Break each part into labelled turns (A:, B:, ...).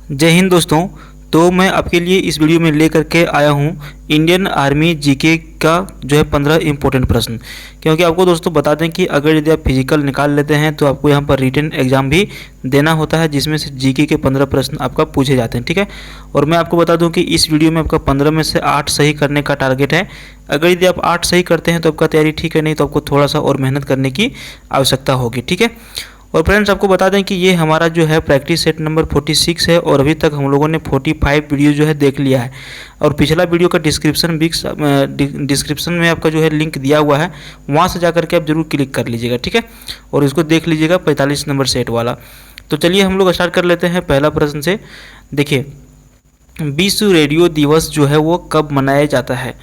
A: जय हिंद दोस्तों। तो मैं आपके लिए इस वीडियो में लेकर के आया हूँ इंडियन आर्मी जीके का जो है 15 इम्पोर्टेंट प्रश्न। क्योंकि आपको दोस्तों बता दें कि अगर यदि आप फिजिकल निकाल लेते हैं तो आपको यहाँ पर रिटन एग्जाम भी देना होता है, जिसमें से जीके के 15 प्रश्न आपका पूछे जाते हैं। ठीक है, और मैं आपको बता दूं कि इस वीडियो में आपका 15 में से 8 सही करने का टारगेट है। अगर यदि आप 8 सही करते हैं तो आपका तैयारी ठीक है, नहीं तो आपको थोड़ा सा और मेहनत करने की आवश्यकता होगी। ठीक है, और फ्रेंड्स आपको बता दें कि ये हमारा जो है प्रैक्टिस सेट नंबर 46 है और अभी तक हम लोगों ने 45 वीडियो जो है देख लिया है। और पिछला वीडियो का डिस्क्रिप्शन में आपका जो है लिंक दिया हुआ है, वहाँ से जा करके आप जरूर क्लिक कर लीजिएगा। ठीक है, और इसको देख लीजिएगा 45 नंबर सेट वाला। तो चलिए हम लोग स्टार्ट कर लेते हैं पहला प्रश्न से। देखिए, विश्व रेडियो दिवस जो है वो कब मनाया जाता है?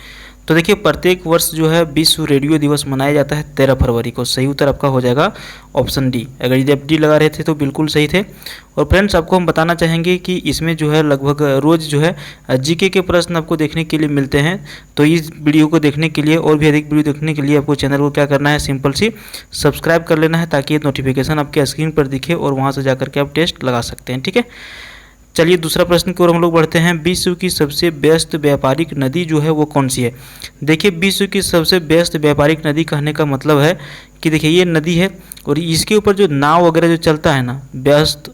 A: तो देखिए, प्रत्येक वर्ष जो है विश्व रेडियो दिवस मनाया जाता है 13 फरवरी को। सही उत्तर आपका हो जाएगा ऑप्शन डी। अगर यदि आप डी लगा रहे थे तो बिल्कुल सही थे। और फ्रेंड्स आपको हम बताना चाहेंगे कि इसमें जो है लगभग रोज़ जो है जीके के प्रश्न आपको देखने के लिए मिलते हैं। तो इस वीडियो को देखने के लिए और भी अधिक वीडियो देखने के लिए आपको चैनल को क्या करना है, सिंपल सी सब्सक्राइब कर लेना है, ताकि नोटिफिकेशन आपके स्क्रीन पर दिखे और वहाँ से जा करके आप टेस्ट लगा सकते हैं। ठीक है, चलिए दूसरा प्रश्न की ओर हम लोग बढ़ते हैं। विश्व की सबसे व्यस्त व्यापारिक नदी जो है वो कौन सी है? देखिए, विश्व की सबसे व्यस्त व्यापारिक नदी कहने का मतलब है कि देखिए ये नदी है और इसके ऊपर जो नाव वगैरह जो चलता है ना, व्यस्त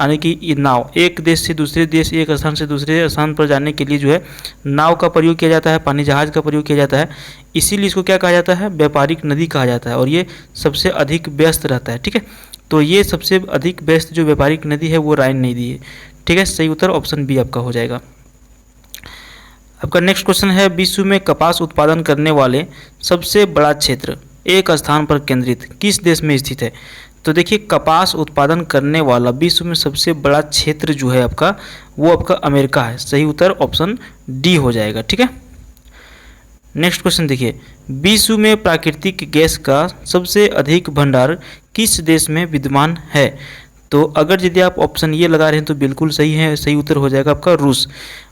A: यानी कि ये नाव एक देश से दूसरे देश, एक स्थान से दूसरे स्थान पर जाने के लिए जो है नाव का प्रयोग किया जाता है, पानी जहाज का प्रयोग किया जाता है। इसीलिए इसको क्या कहा जाता है? व्यापारिक नदी कहा जाता है, और ये सबसे अधिक व्यस्त रहता है। ठीक है, तो ये सबसे अधिक व्यस्त जो व्यापारिक नदी है वो राइन नदी है। ठीक है, सही उत्तर ऑप्शन बी आपका हो जाएगा। आपका नेक्स्ट क्वेश्चन है, विश्व में कपास उत्पादन करने वाले सबसे बड़ा क्षेत्र एक स्थान पर केंद्रित किस देश में स्थित है? तो देखिए, कपास उत्पादन करने वाला विश्व में सबसे बड़ा क्षेत्र जो है आपका वो आपका अमेरिका है। सही उत्तर ऑप्शन डी हो जाएगा। ठीक है, नेक्स्ट क्वेश्चन देखिए, विश्व में प्राकृतिक गैस का सबसे अधिक भंडार किस देश में विद्यमान है? तो अगर यदि आप ऑप्शन ये लगा रहे हैं तो बिल्कुल सही है। सही उत्तर हो जाएगा आपका रूस।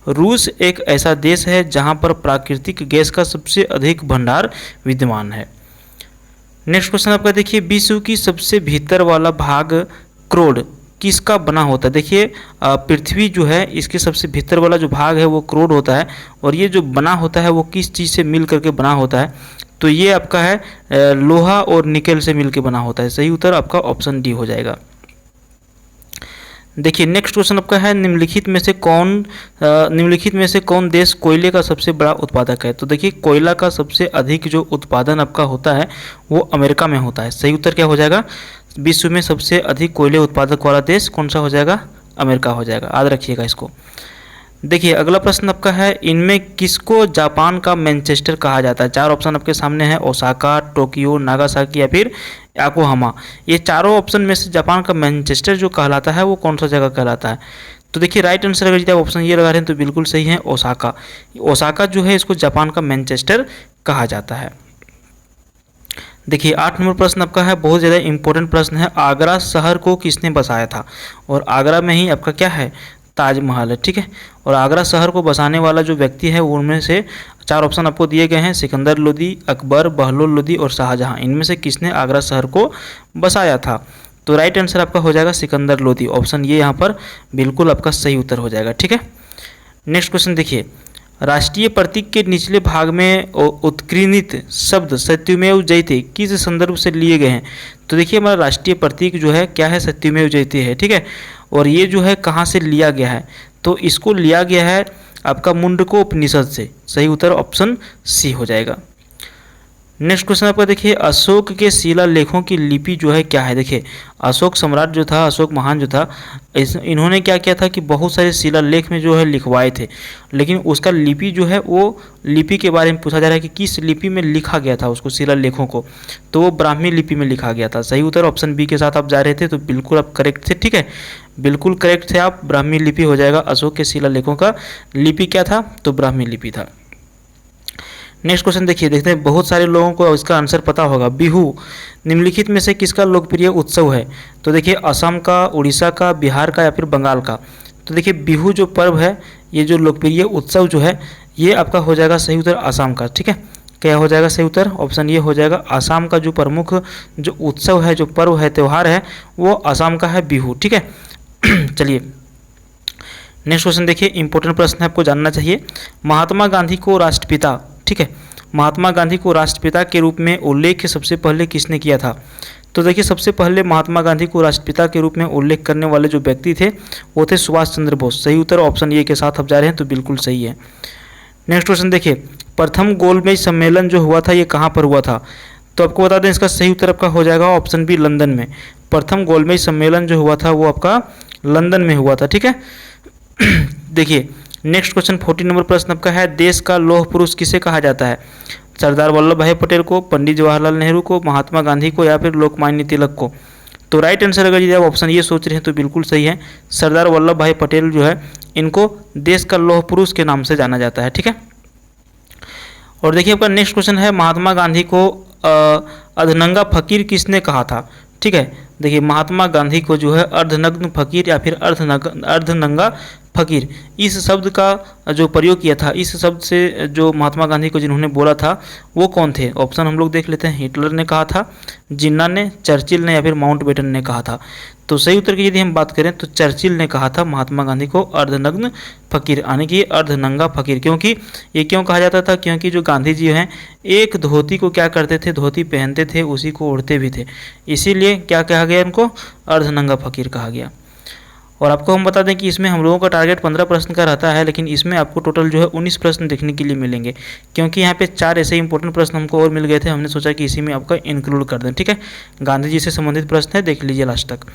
A: रूस एक ऐसा देश है जहां पर प्राकृतिक गैस का सबसे अधिक भंडार विद्यमान है। नेक्स्ट क्वेश्चन आपका देखिए, विश्व की सबसे भीतर वाला भाग क्रोड किसका बना होता है? देखिए, पृथ्वी जो है इसके सबसे भीतर वाला जो भाग है वो क्रोड होता है, और ये जो बना होता है वो किस चीज़ से मिल करके बना होता है? तो ये आपका है लोहा और निकेल से मिल के बना होता है। सही उत्तर आपका ऑप्शन डी हो जाएगा। देखिए, नेक्स्ट क्वेश्चन आपका है, निम्नलिखित में से कौन देश कोयले का सबसे बड़ा उत्पादक है? तो देखिए, कोयला का सबसे अधिक जो उत्पादन आपका होता है वो अमेरिका में होता है। सही उत्तर क्या हो जाएगा? विश्व में सबसे अधिक कोयले उत्पादक वाला देश कौन सा हो जाएगा? अमेरिका हो जाएगा। याद रखिएगा इसको। देखिए, अगला प्रश्न आपका है, इनमें किसको जापान का मैनचेस्टर कहा जाता है? 4 ऑप्शन आपके सामने है, ओसाका, टोक्यो, नागासाकी या फिर याकोहामा। ये चारों ऑप्शन में से जापान का मैनचेस्टर जो कहलाता है वो कौन सा जगह कहलाता है? तो देखिए, राइट आंसर अगर आप ऑप्शन ये लगा रहे हैं तो बिल्कुल सही है, ओसाका। ओसाका जो है इसको जापान का मैनचेस्टर कहा जाता है। देखिए, 8 नंबर प्रश्न आपका है, बहुत ज़्यादा इंपॉर्टेंट प्रश्न है। आगरा शहर को किसने बसाया था? और आगरा में ही आपका क्या है? ताजमहल है। ठीक है, और आगरा शहर को बसाने वाला जो व्यक्ति है उनमें से 4 ऑप्शन आपको दिए गए हैं, सिकंदर लोदी, अकबर, बहलोल लोदी और शाहजहां। इनमें से किसने आगरा शहर को बसाया था? तो राइट आंसर आपका हो जाएगा सिकंदर लोदी। ऑप्शन ये यहाँ पर बिल्कुल आपका सही उत्तर हो जाएगा। ठीक है, नेक्स्ट क्वेश्चन देखिए, राष्ट्रीय प्रतीक के निचले भाग में उत्कीर्णित शब्द सत्यमेव जयते किस संदर्भ से लिए गए हैं? तो देखिए, हमारा राष्ट्रीय प्रतीक जो है क्या है? सत्यमेव जयते है। ठीक है, और ये जो है कहाँ से लिया गया है? तो इसको लिया गया है आपका मुंडको उपनिषद से। सही उत्तर ऑप्शन सी हो जाएगा। नेक्स्ट क्वेश्चन आपका देखिए, अशोक के शिलालेखों की लिपि जो है क्या है? देखिए, अशोक सम्राट जो था, अशोक महान जो था, इन्होंने क्या किया था कि बहुत सारे शिलालेख में जो है लिखवाए थे, लेकिन उसका लिपि जो है वो लिपि के बारे में पूछा जा रहा है कि किस लिपि में लिखा गया था उसको, शिलालेखों को। तो वो ब्राह्मी लिपि में लिखा गया था। सही उत्तर ऑप्शन बी के साथ आप जा रहे थे तो बिल्कुल आप करेक्ट थे। ठीक है, बिल्कुल करेक्ट थे आप। ब्राह्मी लिपि हो जाएगा। अशोक के शिलालेखों का लिपि क्या था? तो ब्राह्मी लिपि था। नेक्स्ट क्वेश्चन देखते हैं, बहुत सारे लोगों को इसका आंसर पता होगा। बिहू निम्नलिखित में से किसका लोकप्रिय उत्सव है? तो देखिए, असम का, उड़ीसा का, बिहार का या फिर बंगाल का। तो देखिए, बिहू जो पर्व है, ये जो लोकप्रिय उत्सव जो है ये आपका हो जाएगा सही उत्तर असम का। ठीक है, क्या हो जाएगा सही उत्तर? ऑप्शन ये हो जाएगा। असम का जो प्रमुख जो उत्सव है, जो पर्व है, त्यौहार है, वो असम का है बिहू। ठीक है, चलिए नेक्स्ट क्वेश्चन देखिए, इंपॉर्टेंट प्रश्न है, आपको जानना चाहिए। महात्मा गांधी को राष्ट्रपिता, ठीक है, महात्मा गांधी को राष्ट्रपिता के रूप में उल्लेख सबसे पहले किसने किया था? तो देखिए, सबसे पहले महात्मा गांधी को राष्ट्रपिता के रूप में उल्लेख करने वाले जो व्यक्ति थे वो थे सुभाष चंद्र बोस। सही उत्तर ऑप्शन ए के साथ आप जा रहे हैं, तो बिल्कुल सही है। नेक्स्ट क्वेश्चन देखिए, प्रथम गोलमेज सम्मेलन जो हुआ था ये कहाँ पर हुआ था? तो आपको बता दें, इसका सही उत्तर आपका हो जाएगा ऑप्शन बी, लंदन में। प्रथम गोलमेज सम्मेलन जो हुआ था वो आपका लंदन में हुआ था, ठीक है। देखिए नेक्स्ट क्वेश्चन 40 नंबर प्रश्न आपका है, देश का लौह पुरुष किसे कहा जाता है? सरदार वल्लभ भाई पटेल को, पंडित जवाहरलाल नेहरू को, महात्मा गांधी को, या फिर लोकमान्य तिलक को? तो राइट आंसर अगर यदि आप ऑप्शन ये सोच रहे हैं तो बिल्कुल सही है, सरदार वल्लभ भाई पटेल जो है इनको देश का लौह पुरुष के नाम से जाना जाता है, ठीक है। और देखिए आपका नेक्स्ट क्वेश्चन है, महात्मा गांधी को अर्धनंगा फकीर किसने कहा था? ठीक है, देखिए महात्मा गांधी को जो है अर्धनग्न फकीर या फिर अर्धनंगा फकीर, इस शब्द का जो प्रयोग किया था, इस शब्द से जो महात्मा गांधी को जिन्होंने बोला था वो कौन थे? ऑप्शन हम लोग देख लेते हैं, हिटलर ने कहा था, जिन्ना ने, चर्चिल ने, या फिर माउंटबेटन ने कहा था। तो सही उत्तर की यदि हम बात करें तो चर्चिल ने कहा था महात्मा गांधी को अर्धनग्न फकीर, यानी कि अर्धनंगा फकीर। क्योंकि ये क्यों कहा जाता था? क्योंकि जो गांधी जी हैं एक धोती को क्या करते थे, धोती पहनते थे, उसी को ओढ़ते भी थे, इसीलिए क्या कहा गया उनको? अर्धनंगा फकीर कहा गया। और आपको हम बता दें कि इसमें हम लोगों का टारगेट 15 प्रश्न का रहता है, लेकिन इसमें आपको टोटल जो है 19 प्रश्न देखने के लिए मिलेंगे, क्योंकि यहाँ पे 4 ऐसे इंपॉर्टेंट प्रश्न हमको और मिल गए थे, हमने सोचा कि इसी में आपका इंक्लूड कर दें, ठीक है। गांधी जी से संबंधित प्रश्न है, देख लीजिए लास्ट तक।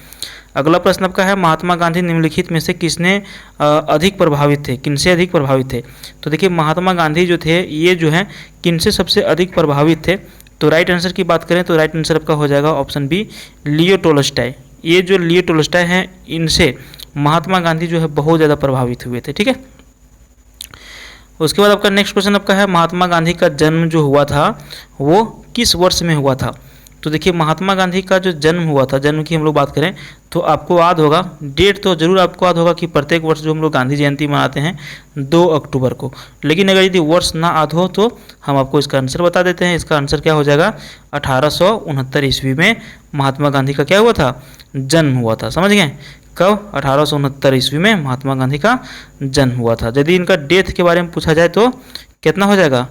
A: अगला प्रश्न आपका है, महात्मा गांधी निम्नलिखित में से किसने अधिक प्रभावित थे, किनसे अधिक प्रभावित थे? तो देखिए महात्मा गांधी जो थे ये जो है किनसे सबसे अधिक प्रभावित थे? तो राइट आंसर की बात करें तो राइट आंसर आपका हो जाएगा ऑप्शन बी, लियो टोल्स्टॉय। ये जो लियो टोल्स्टॉय हैं इनसे महात्मा गांधी जो है बहुत ज़्यादा प्रभावित हुए थे, ठीक है। उसके बाद आपका नेक्स्ट क्वेश्चन आपका है, महात्मा गांधी का जन्म जो हुआ था वो किस वर्ष में हुआ था? तो देखिए महात्मा गांधी का जो जन्म हुआ था, जन्म की हम लोग बात करें तो आपको याद होगा, डेट तो जरूर आपको याद होगा कि प्रत्येक वर्ष जो हम लोग गांधी जयंती मनाते हैं 2 अक्टूबर को, लेकिन अगर यदि वर्ष ना याद हो तो हम आपको इसका आंसर बता देते हैं। इसका आंसर क्या हो जाएगा? 1869 ईस्वी में महात्मा गांधी का क्या हुआ था? जन्म हुआ था। समझ गए? कब? 1869 ईस्वी में महात्मा गांधी का जन्म हुआ था। यदि इनका डेथ के बारे में पूछा जाए तो कितना हो जाएगा?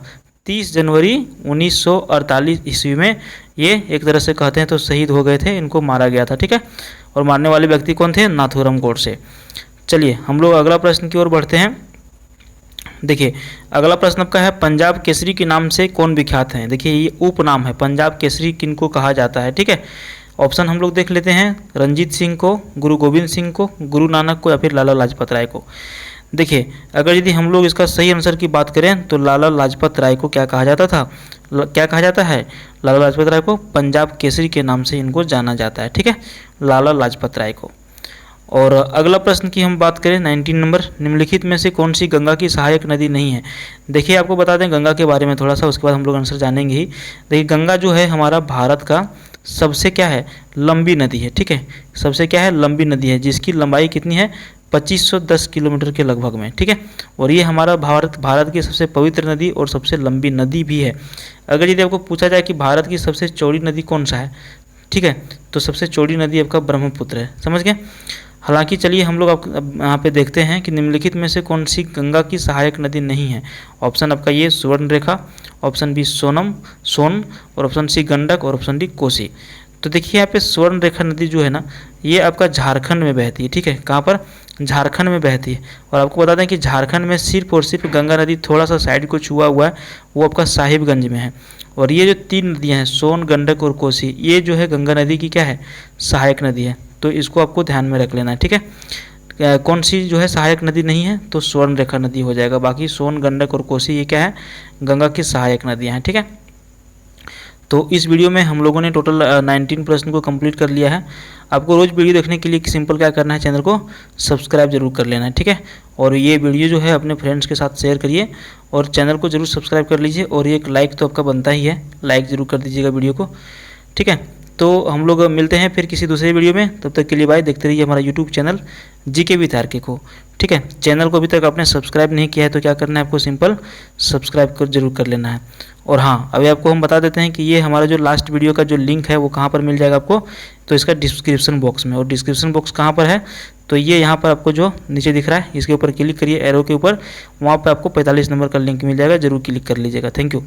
A: 30 जनवरी 1948 ईस्वी में ये एक तरह से कहते हैं तो शहीद हो गए थे, इनको मारा गया था, ठीक है। और मारने वाले व्यक्ति कौन थे? नाथूराम गोडसे। चलिए हम लोग अगला प्रश्न की ओर बढ़ते हैं। देखिए अगला प्रश्न आपका है, पंजाब केसरी के नाम से कौन विख्यात हैं? देखिए ये उपनाम है, पंजाब केसरी किनको कहा जाता है, ठीक है। ऑप्शन हम लोग देख लेते हैं, रंजीत सिंह को, गुरु गोविंद सिंह को, गुरु नानक को, या फिर लाला लाजपत राय को। देखिए अगर यदि हम लोग इसका सही आंसर की बात करें तो लाला लाजपत राय को क्या कहा जाता था? क्या कहा जाता है? लाला लाजपत राय को पंजाब केसरी के नाम से इनको जाना जाता है, ठीक है, लाला लाजपत राय को। और अगला प्रश्न की हम बात करें 19 नंबर, निम्नलिखित में से कौन सी गंगा की सहायक नदी नहीं है? देखिए आपको बता दें गंगा के बारे में थोड़ा सा, उसके बाद हम लोग आंसर जानेंगे ही। देखिए गंगा जो है हमारा भारत का सबसे क्या है? लंबी नदी है, ठीक है, सबसे क्या है? लंबी नदी है, जिसकी लंबाई कितनी है? 2510 किलोमीटर के लगभग में, ठीक है। और ये हमारा भारत की सबसे पवित्र नदी और सबसे लंबी नदी भी है। अगर यदि आपको पूछा जाए कि भारत की सबसे चौड़ी नदी कौन सा है, ठीक है, तो सबसे चौड़ी नदी आपका ब्रह्मपुत्र है। समझ गए? हालांकि चलिए हम लोग यहाँ पे देखते हैं कि निम्नलिखित में से कौन सी गंगा की सहायक नदी नहीं है। ऑप्शन आपका ये स्वर्ण रेखा, ऑप्शन बी सोन, और ऑप्शन सी गंडक, और ऑप्शन डी कोसी। तो देखिए यहाँ पे स्वर्ण रेखा नदी जो है ना ये आपका झारखंड में बहती है, ठीक है, कहाँ पर? झारखंड में बहती है। और आपको बता दें कि झारखंड में सिर्फ और सिर्फ गंगा नदी थोड़ा सा साइड को छुआ हुआ है, वो आपका साहिबगंज में है। और ये जो 3 नदियाँ हैं सोन, गंडक और कोसी, ये जो है गंगा नदी की क्या है? सहायक नदी है। तो इसको आपको ध्यान में रख लेना है, ठीक है। कौन सी जो है सहायक नदी नहीं है? तो स्वर्ण रेखा नदी हो जाएगा। बाकी सोन, गंडक और कोसी ये क्या है? गंगा की सहायक नदियाँ हैं, ठीक है। तो इस वीडियो में हम लोगों ने टोटल 19 प्रश्न को कंप्लीट कर लिया है। आपको रोज़ वीडियो देखने के लिए सिंपल क्या करना है, चैनल को सब्सक्राइब जरूर कर लेना है, ठीक है। और ये वीडियो जो है अपने फ्रेंड्स के साथ शेयर करिए और चैनल को जरूर सब्सक्राइब कर लीजिए। और एक लाइक तो आपका बनता ही है, लाइक ज़रूर कर दीजिएगा वीडियो को, ठीक है। तो हम लोग मिलते हैं फिर किसी दूसरे वीडियो में, तब तक के लिए बाय। देखते रहिए हमारा YouTube channel GK with RK को, ठीक है। चैनल को अभी तक आपने सब्सक्राइब नहीं किया है तो क्या करना है आपको, सिंपल सब्सक्राइब जरूर कर लेना है। और हाँ, अभी आपको हम बता देते हैं कि ये हमारा जो लास्ट वीडियो का जो लिंक है वो कहाँ पर मिल जाएगा आपको, तो इसका डिस्क्रिप्शन बॉक्स में। और डिस्क्रिप्शन बॉक्स कहाँ पर है, तो ये यहाँ पर आपको जो नीचे दिख रहा है इसके ऊपर क्लिक करिए, एरो के ऊपर, वहाँ पर आपको 45 नंबर का लिंक मिल जाएगा, जरूर क्लिक कर लीजिएगा। Thank you.